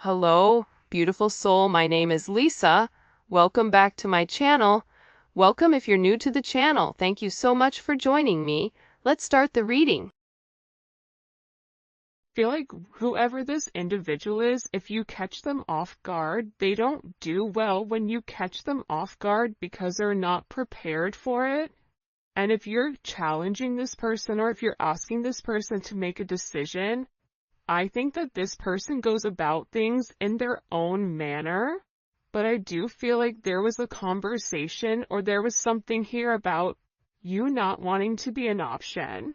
Hello, beautiful soul. My name is Lisa. Welcome back to my channel. Welcome if you're new to the channel. Thank you so much for joining me. Let's start the reading. Feel like whoever this individual is, if you catch them off guard, they don't do well when you catch them off guard because they're not prepared for it. And if you're challenging this person or if you're asking this person to make a decision, I think that this person goes about things in their own manner. But I do feel like there was a conversation or there was something here about you not wanting to be an option,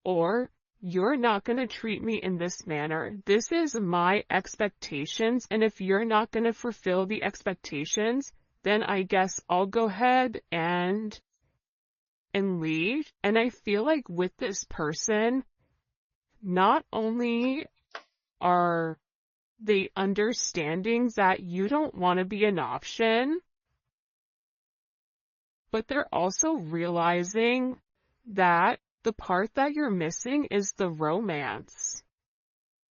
or you're not going to treat me in this manner. This is my expectations, and if you're not going to fulfill the expectations, then I guess I'll go ahead and leave. And I feel like with this person, not only are they understanding that you don't want to be an option, but they're also realizing that the part that you're missing is the romance.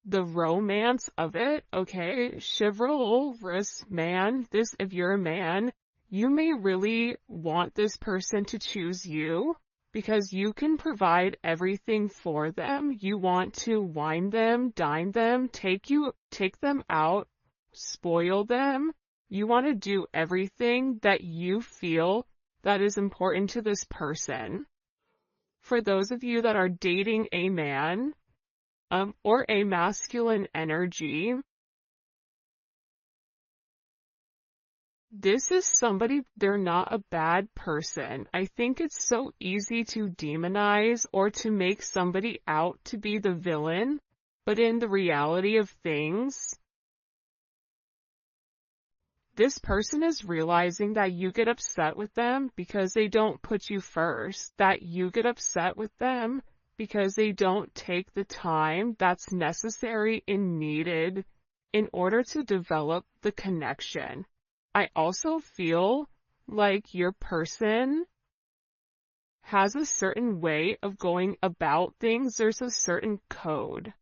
The romance of it, okay? Chivalrous man, if you're a man, you may really want this person to choose you because you can provide everything for them. You want to wine them, dine them, take them out, spoil them. You want to do everything that you feel that is important to this person. For those of you that are dating a man, or a masculine energy, this is somebody, they're not a bad person. I think it's so easy to demonize or to make somebody out to be the villain, but in the reality of things, this person is realizing that you get upset with them because they don't put you first, that you get upset with them because they don't take the time that's necessary and needed in order to develop the connection. I also feel like your person has a certain way of going about things. There's a certain code.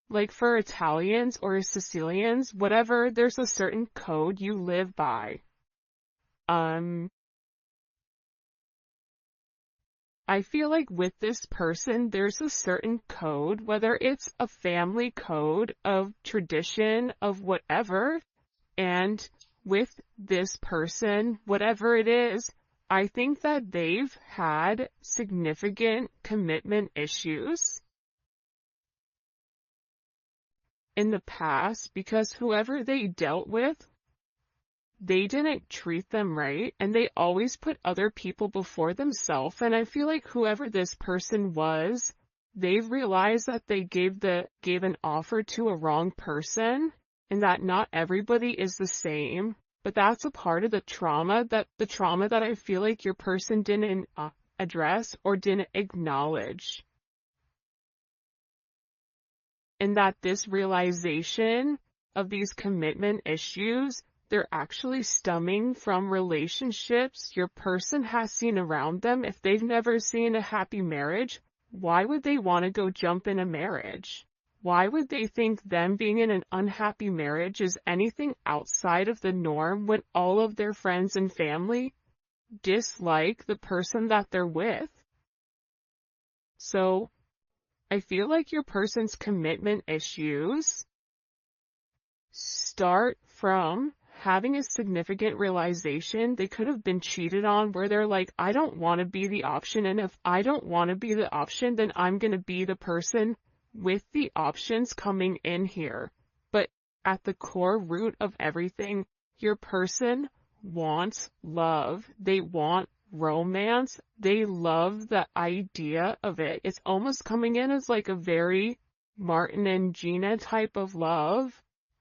Like for Italians or Sicilians, whatever, there's a certain code you live by. I feel like with this person, there's a certain code, whether it's a family code of tradition of whatever, and with this person, whatever it is, I think that they've had significant commitment issues in the past because whoever they dealt with, they didn't treat them right, and they always put other people before themselves. And I feel like whoever this person was, they've realized that they gave an offer to a wrong person, and that not everybody is the same. But that's a part of the trauma that I feel like your person didn't address or didn't acknowledge. And that this realization of these commitment issues, they're actually stemming from relationships your person has seen around them. If they've never seen a happy marriage, why would they want to go jump in a marriage? Why would they think them being in an unhappy marriage is anything outside of the norm when all of their friends and family dislike the person that they're with? So I feel like your person's commitment issues start from having a significant realization they could have been cheated on, where they're like, I don't want to be the option, and if I don't want to be the option, then I'm going to be the person with the options coming in here. But at the core root of everything, your person wants love. They want romance. They love the idea of it. It's almost coming in as like a very Martin and Gina type of love,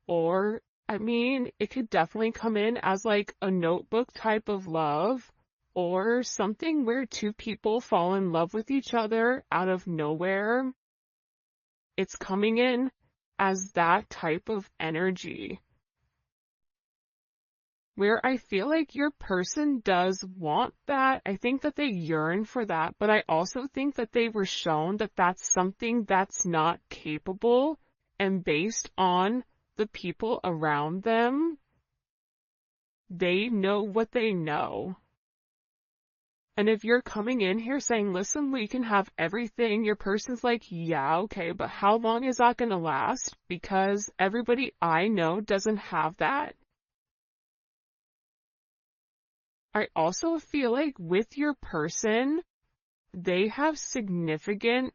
or I mean, it could definitely come in as like a Notebook type of love, or something where two people fall in love with each other out of nowhere. It's coming in as that type of energy, where I feel like your person does want that. I think that they yearn for that, but I also think that they were shown that that's something that's not capable, and based on the people around them, they know what they know. And if you're coming in here saying, listen, we can have everything, your person's like, yeah, okay, but how long is that going to last? Because everybody I know doesn't have that. I also feel like with your person, they have significant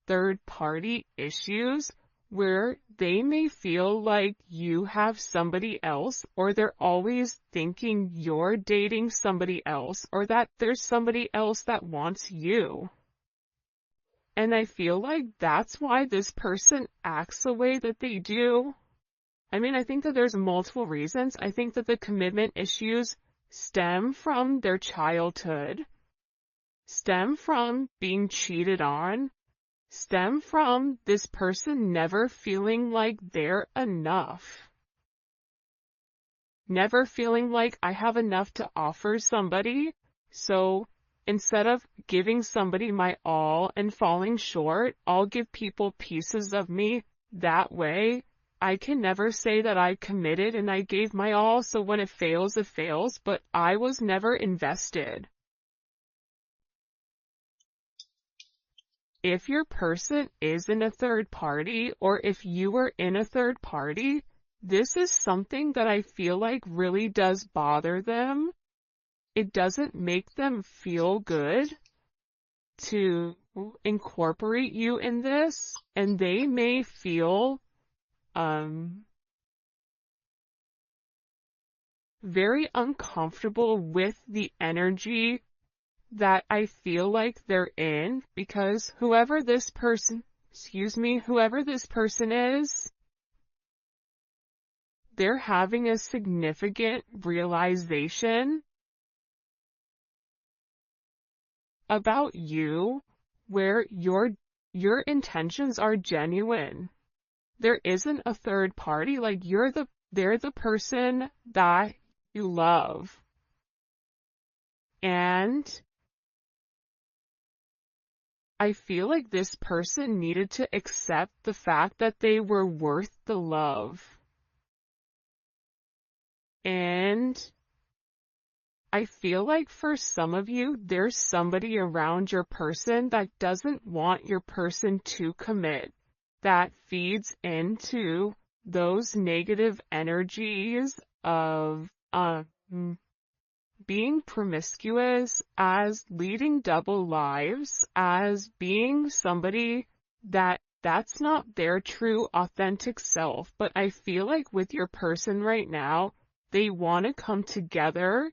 third-party issues where they may feel like you have somebody else, or they're always thinking you're dating somebody else, or that there's somebody else that wants you. And I feel like that's why this person acts the way that they do. I mean, I think that there's multiple reasons. I think that the commitment issues stem from their childhood, stem from being cheated on, stem from this person never feeling like they're enough. Never feeling like I have enough to offer somebody, so instead of giving somebody my all and falling short, I'll give people pieces of me. That way, I can never say that I committed and I gave my all, so when it fails, but I was never invested. If your person is in a third party, or if you are in a third party, this is something that I feel like really does bother them. It doesn't make them feel good to incorporate you in this, and they may feel very uncomfortable with the energy that I feel like they're in, because whoever this person is, they're having a significant realization about you where your intentions are genuine. There isn't a third party, like they're the person that you love. And I feel like this person needed to accept the fact that they were worth the love. And I feel like for some of you, there's somebody around your person that doesn't want your person to commit, that feeds into those negative energies of being promiscuous, as leading double lives, as being somebody that's not their true authentic self. But I feel like with your person right now, they want to come together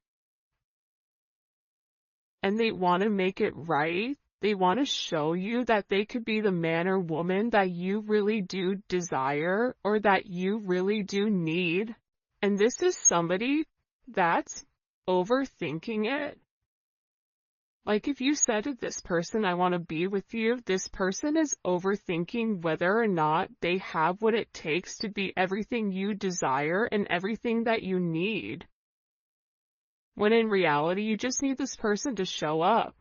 and they want to make it right. They want to show you that they could be the man or woman that you really do desire, or that you really do need. And this is somebody that's overthinking it. Like if you said to this person, I want to be with you, this person is overthinking whether or not they have what it takes to be everything you desire and everything that you need. When in reality, you just need this person to show up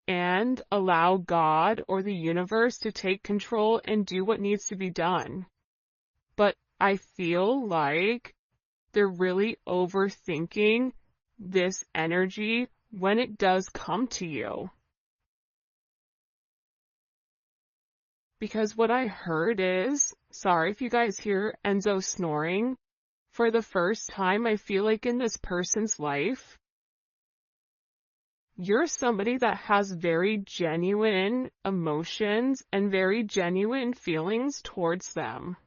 and allow God or the universe to take control and do what needs to be done. But I feel like they're really overthinking this energy when it does come to you. Because what I heard is, sorry if you guys hear Enzo snoring, for the first time I feel like in this person's life, you're somebody that has very genuine emotions and very genuine feelings towards them.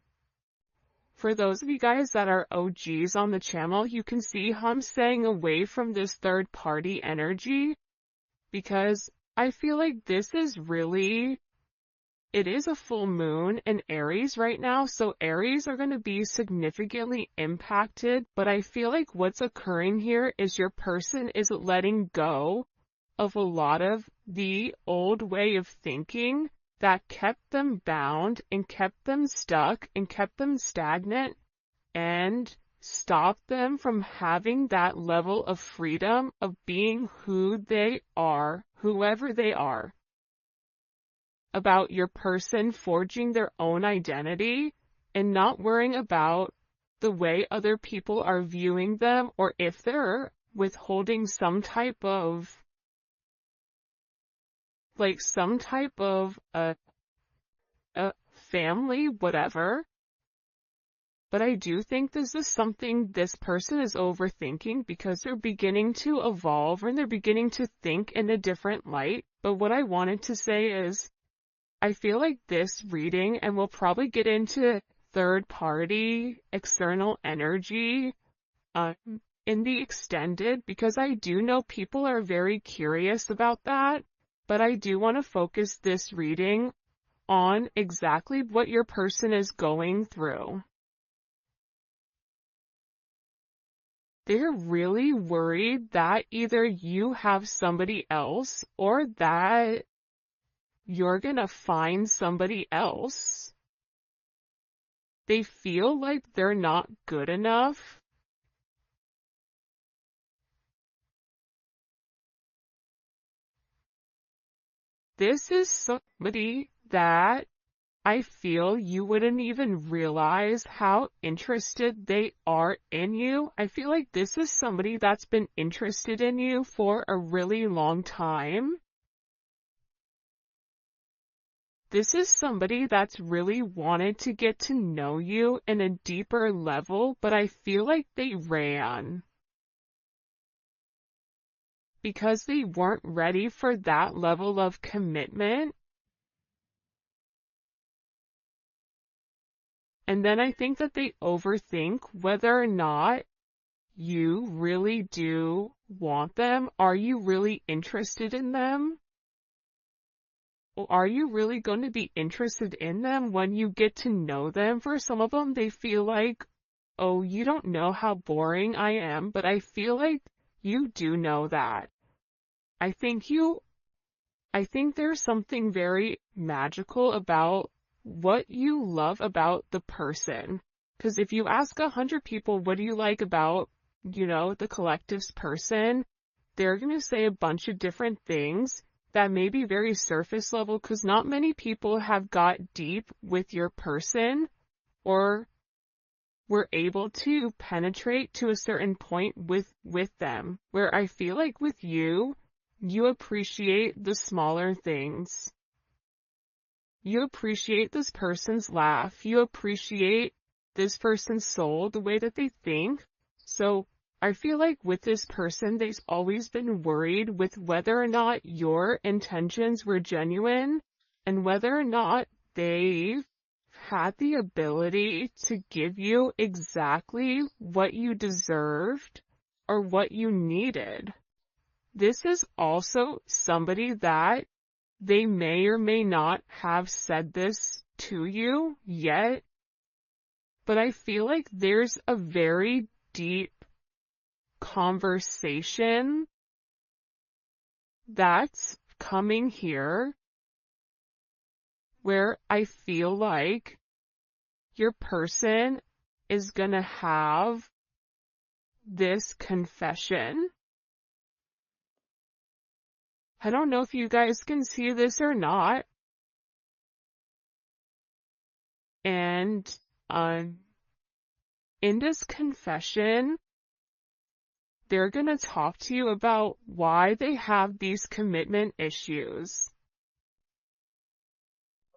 For those of you guys that are OGs on the channel, you can see how I'm staying away from this third party energy, because I feel like this is really, it is a full moon in Aries right now, so Aries are going to be significantly impacted, but I feel like what's occurring here is your person is letting go of a lot of the old way of thinking that kept them bound and kept them stuck and kept them stagnant and stopped them from having that level of freedom of being who they are, whoever they are. about your person forging their own identity and not worrying about the way other people are viewing them, or if they're withholding some type of family, whatever. But I do think this is something this person is overthinking because they're beginning to evolve and they're beginning to think in a different light. But what I wanted to say is, I feel like this reading, and we'll probably get into third party, external energy, in the extended, because I do know people are very curious about that. But I do want to focus this reading on exactly what your person is going through. They're really worried that either you have somebody else or that you're gonna find somebody else. They feel like they're not good enough. This is somebody that I feel you wouldn't even realize how interested they are in you. I feel like this is somebody that's been interested in you for a really long time. This is somebody that's really wanted to get to know you in a deeper level, but I feel like they ran because they weren't ready for that level of commitment. And then I think that they overthink whether or not you really do want them. Are you really interested in them? Or are you really going to be interested in them when you get to know them? For some of them, they feel like, oh, you don't know how boring I am, but I feel like you do know that. I think there's something very magical about what you love about the person. Because if you ask 100 people, what do you like about, the collective's person, they're going to say a bunch of different things that may be very surface level, because not many people have got deep with your person or were able to penetrate to a certain point with them. Where I feel like with you, you appreciate the smaller things. You appreciate this person's laugh. You appreciate this person's soul, the way that they think. So I feel like with this person, they've always been worried with whether or not your intentions were genuine and whether or not they've had the ability to give you exactly what you deserved or what you needed. This is also somebody that they may or may not have said this to you yet, but I feel like there's a very deep conversation that's coming here where I feel like your person is gonna have this confession. I don't know if you guys can see this or not. And in this confession, they're going to talk to you about why they have these commitment issues.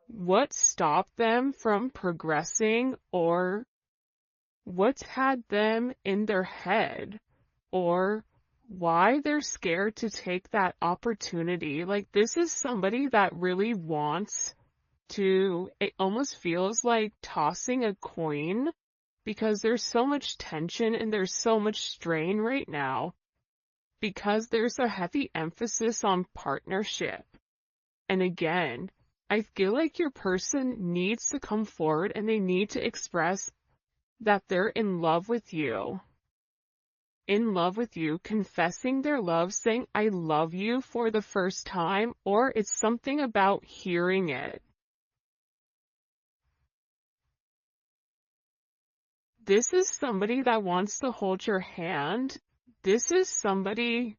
What stopped them from progressing, or what's had them in their head, or why they're scared to take that opportunity. Like, this is somebody that really wants to, it almost feels like tossing a coin, because there's so much tension and there's so much strain right now, because there's a heavy emphasis on partnership. And again, I feel like your person needs to come forward and they need to express that they're in love with you. In love with you, confessing their love, saying, I love you for the first time, or it's something about hearing it. This is somebody that wants to hold your hand. This is somebody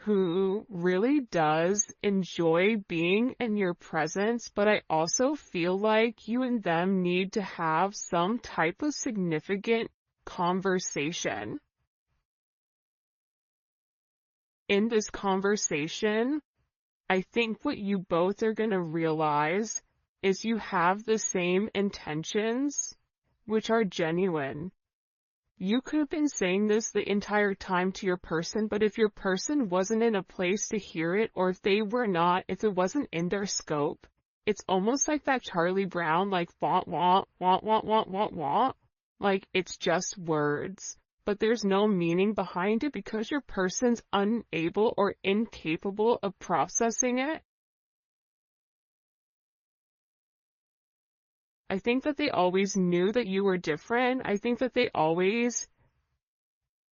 who really does enjoy being in your presence, but I also feel like you and them need to have some type of significant conversation. In this conversation, I think what you both are going to realize is you have the same intentions, which are genuine. You could have been saying this the entire time to your person, but if your person wasn't in a place to hear it, or if it wasn't in their scope, it's almost like that Charlie Brown, like, want, want. Like, it's just words, but there's no meaning behind it because your person's unable or incapable of processing it. I think that they always knew that you were different. I think that they always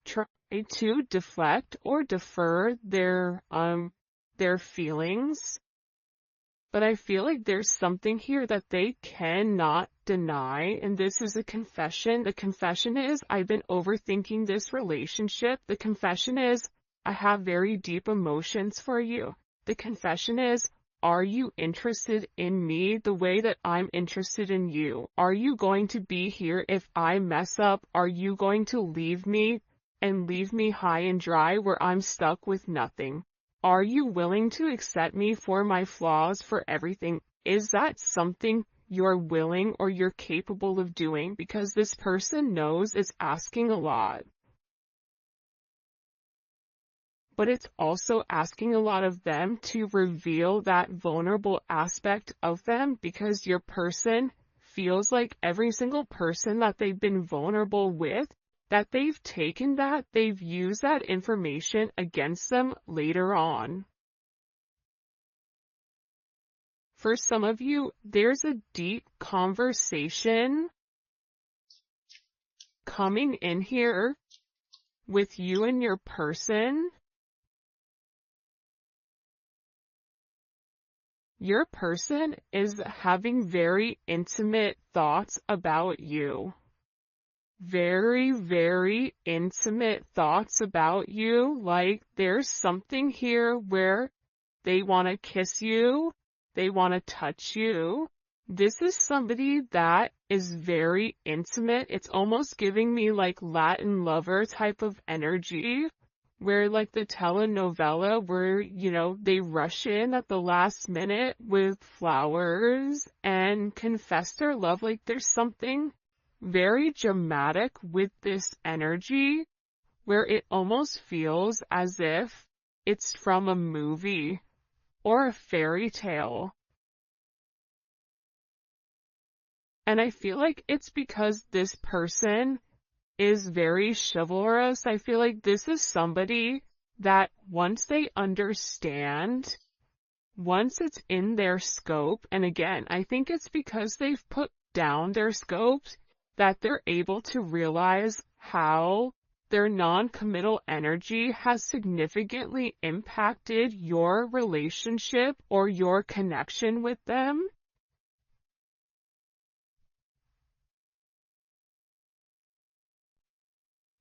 try to deflect or defer their feelings. But I feel like there's something here that they cannot deny, and this is a confession. The confession is, I've been overthinking this relationship. The confession is, I have very deep emotions for you. The confession is, are you interested in me the way that I'm interested in you? Are you going to be here if I mess up? Are you going to leave me and leave me high and dry where I'm stuck with nothing? Are you willing to accept me for my flaws, for everything? Is that something you're willing or you're capable of doing? Because this person knows it's asking a lot. But it's also asking a lot of them to reveal that vulnerable aspect of them, because your person feels like every single person that they've been vulnerable with, that they've taken that, they've used that information against them later on. For some of you, there's a deep conversation coming in here with you and your person. Your person is having very intimate thoughts about you. Very, very intimate thoughts about you. Like, there's something here where they want to kiss you. They want to touch you. This is somebody that is very intimate. It's almost giving me like Latin lover type of energy, where like the telenovela where, they rush in at the last minute with flowers and confess their love. Like, there's something very dramatic with this energy where it almost feels as if it's from a movie or a fairy tale. And I feel like it's because this person is very chivalrous. I feel like this is somebody that once they understand, once it's in their scope, and again, I think it's because they've put down their scopes that they're able to realize how their non-committal energy has significantly impacted your relationship or your connection with them.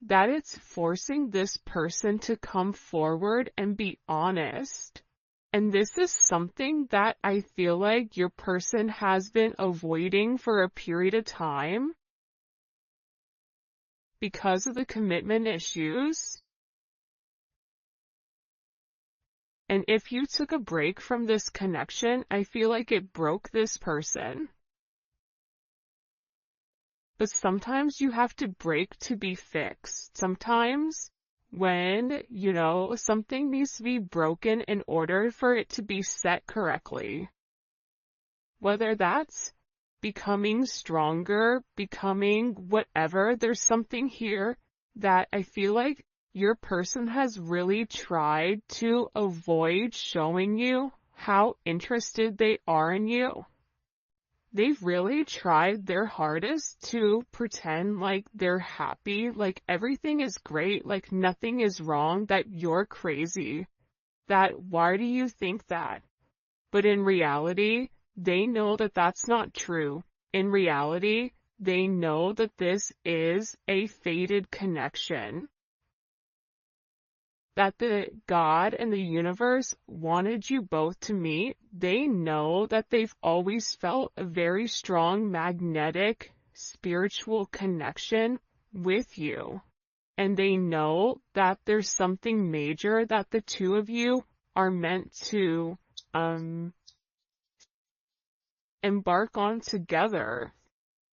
That it's forcing this person to come forward and be honest. And this is something that I feel like your person has been avoiding for a period of time because of the commitment issues. And if you took a break from this connection, I feel like it broke this person. But sometimes you have to break to be fixed. Sometimes when, something needs to be broken in order for it to be set correctly. Whether that's becoming stronger, becoming whatever, there's something here that I feel like your person has really tried to avoid showing you how interested they are in you. They've really tried their hardest to pretend like they're happy, like everything is great, like nothing is wrong, that you're crazy, that why do you think that? But in reality, they know that that's not true. In reality, they know that this is a fated connection. that the God and the universe wanted you both to meet. They know that they've always felt a very strong magnetic spiritual connection with you. And they know that there's something major that the two of you are meant to embark on together.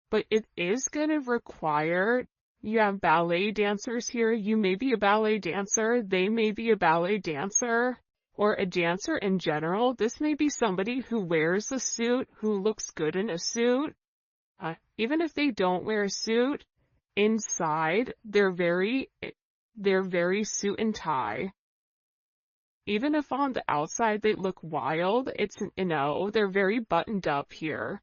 But it is going to require, you have ballet dancers here, you may be a ballet dancer, they may be a ballet dancer, or a dancer in general. This may be somebody who wears a suit, who looks good in a suit. Even if they don't wear a suit, inside, they're very suit and tie. Even if on the outside they look wild, they're very buttoned up here.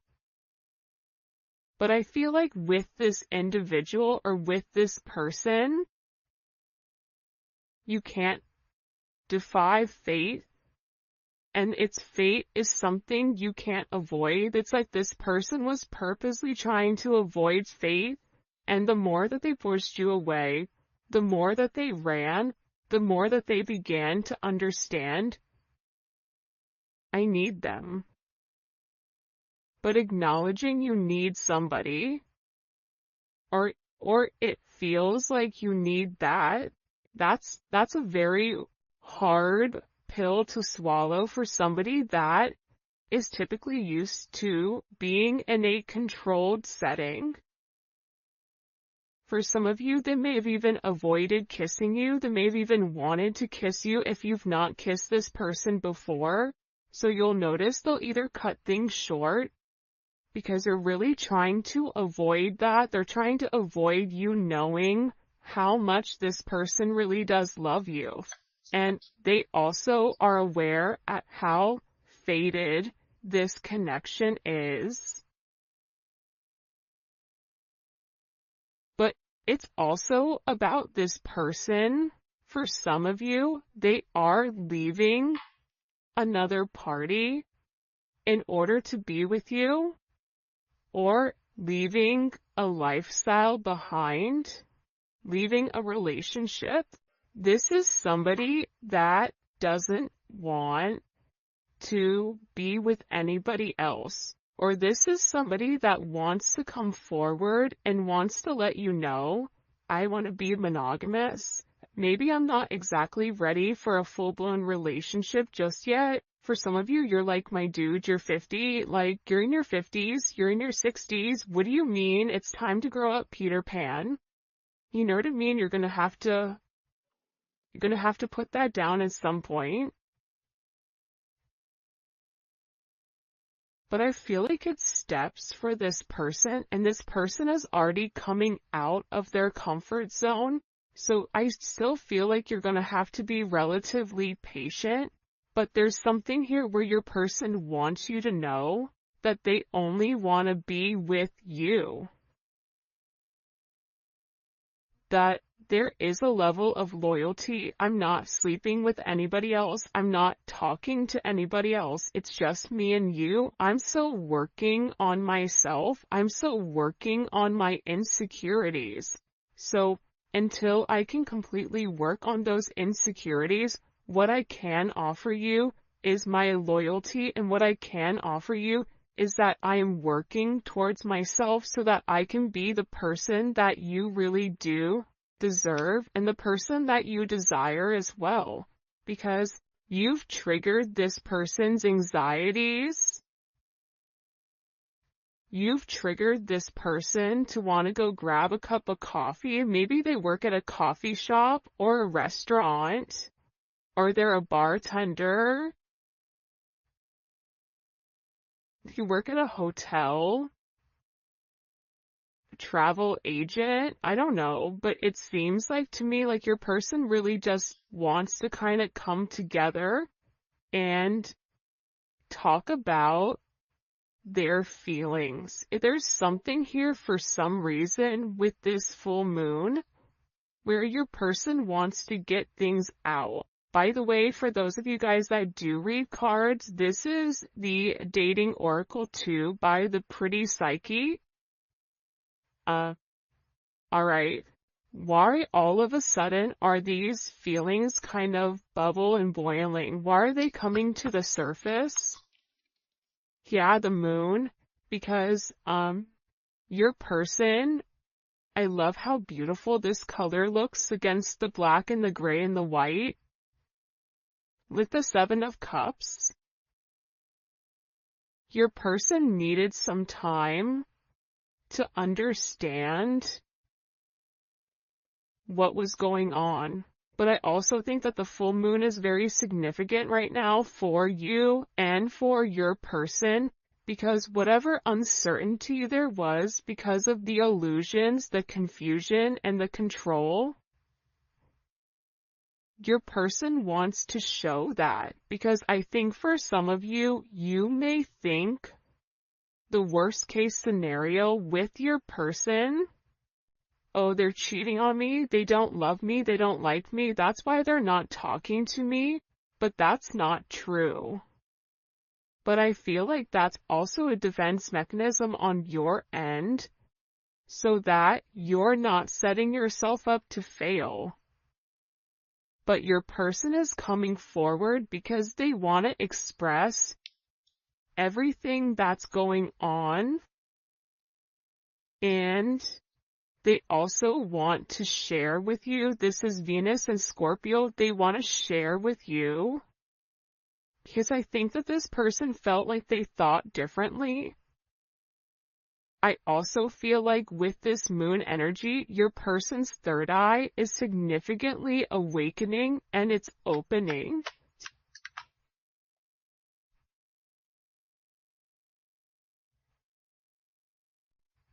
But I feel like with this individual or with this person, you can't defy fate. And its fate is something you can't avoid. It's like this person was purposely trying to avoid fate. And the more that they pushed you away, the more that they ran, the more that they began to understand, I need them. But acknowledging you need somebody, or it feels like you need that's a very hard pill to swallow for somebody that is typically used to being in a controlled setting. For some of you, they may have even avoided kissing you. They may have even wanted to kiss you if you've not kissed this person before. So you'll notice they'll either cut things short because they're really trying to avoid that. They're trying to avoid you knowing how much this person really does love you. And they also are aware at how faded this connection is. But it's also about this person. For some of you, they are leaving another party in order to be with you, or leaving a lifestyle behind, leaving a relationship. This is somebody that doesn't want to be with anybody else. Or this is somebody that wants to come forward and wants to let you know, I want to be monogamous. Maybe I'm not exactly ready for a full-blown relationship just yet. For some of you, you're like, my dude, you're 50, like, you're in your 50s, you're in your 60s. What do you mean? It's time to grow up, Peter Pan. You know what I mean? You're gonna have to put that down at some point. But I feel like it's steps for this person, and this person is already coming out of their comfort zone. So I still feel like you're gonna have to be relatively patient. But there's something here where your person wants you to know that they only want to be with you. That there is a level of loyalty. I'm not sleeping with anybody else. I'm not talking to anybody else. It's just me and you. I'm still working on myself. I'm still working on my insecurities. So until I can completely work on those insecurities, what I can offer you is my loyalty, and what I can offer you is that I am working towards myself so that I can be the person that you really do deserve and the person that you desire as well. Because you've triggered this person's anxieties. You've triggered this person to want to go grab a cup of coffee. Maybe they work at a coffee shop or a restaurant. Or they're a bartender. You work at a hotel. Travel agent. I don't know, but it seems like to me like your person really just wants to kind of come together and talk about their feelings. If there's something here for some reason with this full moon where your person wants to get things out. By the way, for those of you guys that do read cards, this is the Dating Oracle 2 by the Pretty Psyche. Alright. Why all of a sudden are these feelings kind of bubble and boiling? Why are they coming to the surface? Yeah, the moon, because your person, I love how beautiful this color looks against the black and the gray and the white. With the Seven of Cups, your person needed some time to understand what was going on. But I also think that the full moon is very significant right now for you and for your person, because whatever uncertainty there was because of the illusions, the confusion, and the control, your person wants to show that. Because I think for some of you, you may think the worst case scenario with your person, oh, they're cheating on me, they don't love me, they don't like me, that's why they're not talking to me. But that's not true. But I feel like that's also a defense mechanism on your end, so that you're not setting yourself up to fail. But your person is coming forward because they want to express everything that's going on, and they also want to share with you. This is Venus and Scorpio. They want to share with you because I think that this person felt like they thought differently. I also feel like with this moon energy, your person's third eye is significantly awakening and it's opening.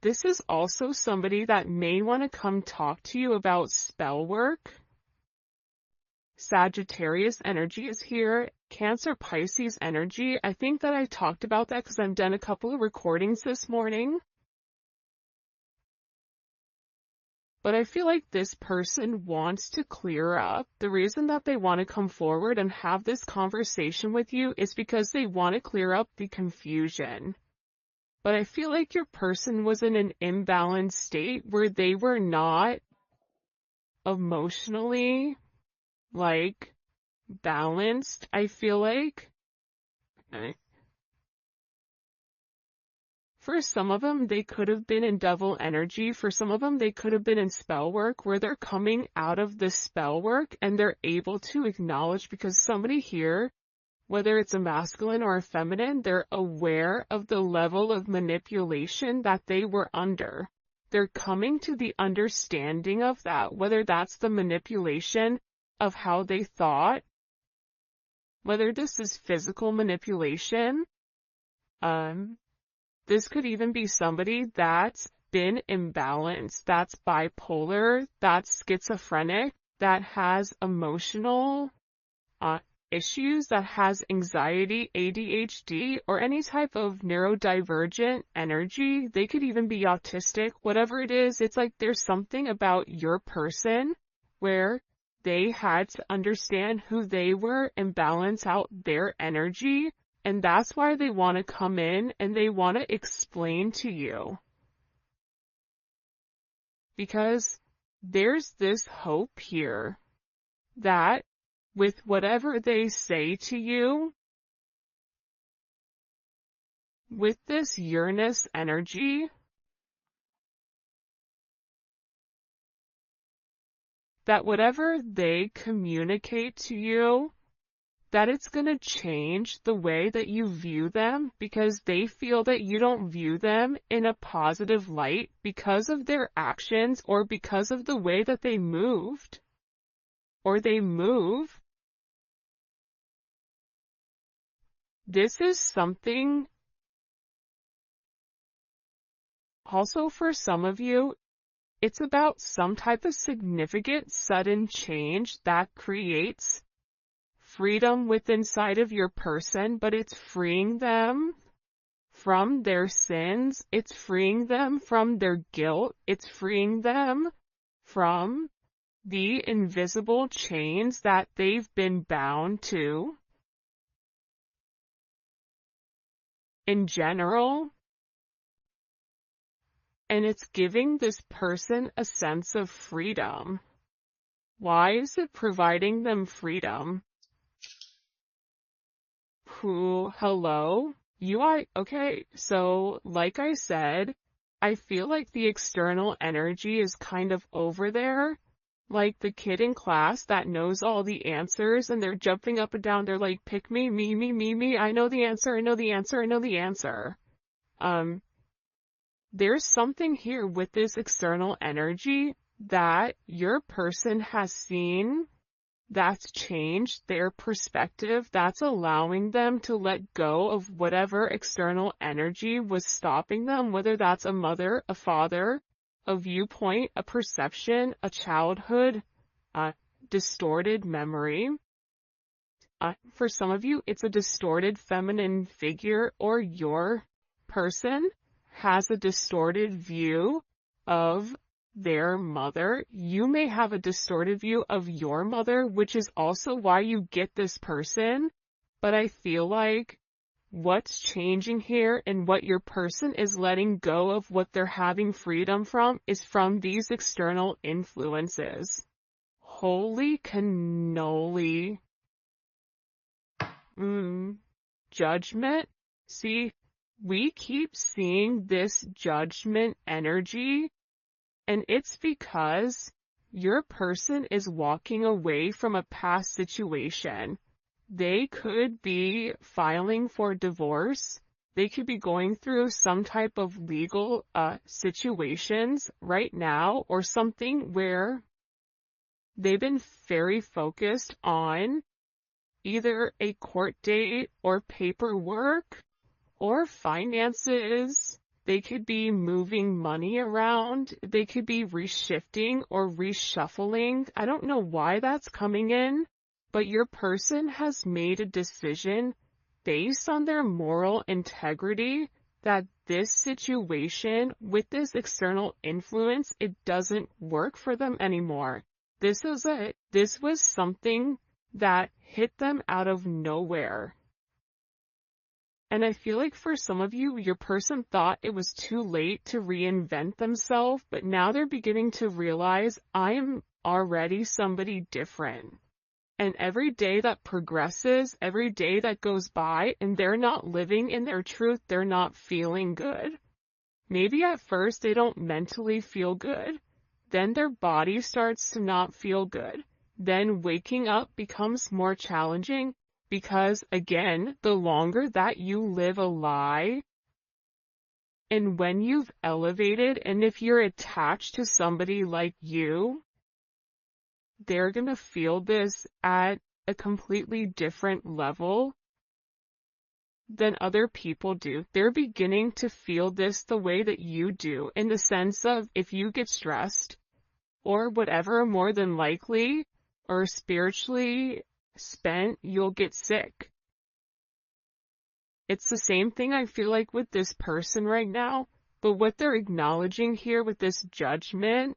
This is also somebody that may want to come talk to you about spell work. Sagittarius energy is here. Cancer, Pisces energy. I think that I talked about that because I've done a couple of recordings this morning. But I feel like this person wants to clear up. The reason that they want to come forward and have this conversation with you is because they want to clear up the confusion. But I feel like your person was in an imbalanced state where they were not emotionally, balanced, I feel like. Okay. For some of them, they could have been in devil energy. For some of them, they could have been in spell work, where they're coming out of the spell work and they're able to acknowledge, because somebody here, whether it's a masculine or a feminine, they're aware of the level of manipulation that they were under. They're coming to the understanding of that, whether that's the manipulation of how they thought, whether this is physical manipulation. This could even be somebody that's been imbalanced, that's bipolar, that's schizophrenic, that has emotional issues, that has anxiety, ADHD, or any type of neurodivergent energy. They could even be autistic, whatever it is. It's like there's something about your person where they had to understand who they were and balance out their energy. And that's why they want to come in and they want to explain to you. Because there's this hope here that with whatever they say to you, with this Uranus energy, that whatever they communicate to you, that it's going to change the way that you view them, because they feel that you don't view them in a positive light because of their actions or because of the way that they moved or they move. This is something also for some of you. It's about some type of significant sudden change that creates freedom within inside of your person, but it's freeing them from their sins. It's freeing them from their guilt. It's freeing them from the invisible chains that they've been bound to. In general, and it's giving this person a sense of freedom. Why is it providing them freedom? Hello? Okay, so like I said, I feel like the external energy is kind of over there. Like the kid in class that knows all the answers and they're jumping up and down. They're like, pick me, me. I know the answer. I know the answer. I know the answer. There's something here with this external energy that your person has seen that's changed their perspective, that's allowing them to let go of whatever external energy was stopping them, whether that's a mother, a father, a viewpoint, a perception, a childhood, a distorted memory. For some of you, it's a distorted feminine figure, or your person has a distorted view of their mother. You may have a distorted view of your mother, which is also why you get this person. But I feel like what's changing here and what your person is letting go of, what they're having freedom from, is from these external influences. Holy cannoli. Judgment. See, we keep seeing this judgment energy, and it's because your person is walking away from a past situation. They could be filing for divorce. They could be going through some type of legal situations right now, or something where they've been very focused on either a court date or paperwork or finances. They could be moving money around. They could be reshifting or reshuffling. I don't know why that's coming in, but your person has made a decision based on their moral integrity that this situation with this external influence, it doesn't work for them anymore. This was something that hit them out of nowhere. And I feel like for some of you, your person thought it was too late to reinvent themselves, but now they're beginning to realize, I am already somebody different. And every day that progresses, every day that goes by, and they're not living in their truth, they're not feeling good. Maybe at first they don't mentally feel good. Then their body starts to not feel good. Then waking up becomes more challenging. Because, again, the longer that you live a lie, and when you've elevated, and if you're attached to somebody like you, they're going to feel this at a completely different level than other people do. They're beginning to feel this the way that you do, in the sense of, if you get stressed, or whatever, more than likely, or spiritually spent, you'll get sick. It's the same thing I feel like with this person right now, but what they're acknowledging here with this judgment,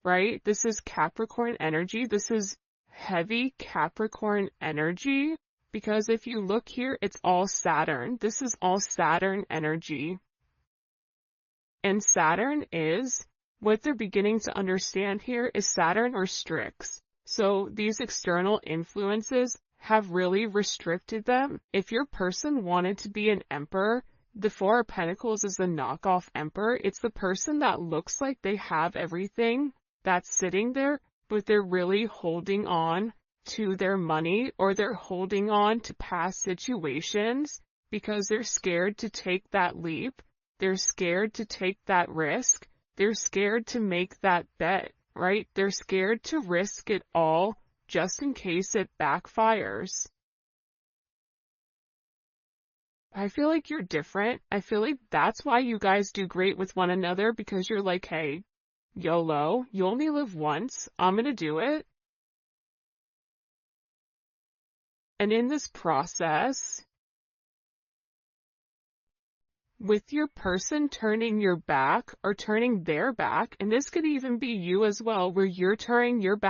right? This is Capricorn energy. This is heavy Capricorn energy, because if you look here, it's all Saturn. This is all Saturn energy. And Saturn is, what they're beginning to understand here is Saturn restricts. So these external influences have really restricted them. If your person wanted to be an emperor, the Four of Pentacles is a knockoff emperor. It's the person that looks like they have everything that's sitting there, but they're really holding on to their money, or they're holding on to past situations because they're scared to take that leap. They're scared to take that risk. They're scared to make that bet. Right? They're scared to risk it all just in case it backfires. I feel like you're different. I feel like that's why you guys do great with one another, because you're like, hey, YOLO, you only live once. I'm gonna do it. And in this process, with your person turning your back or turning their back, and this could even be you as well, where you're turning your back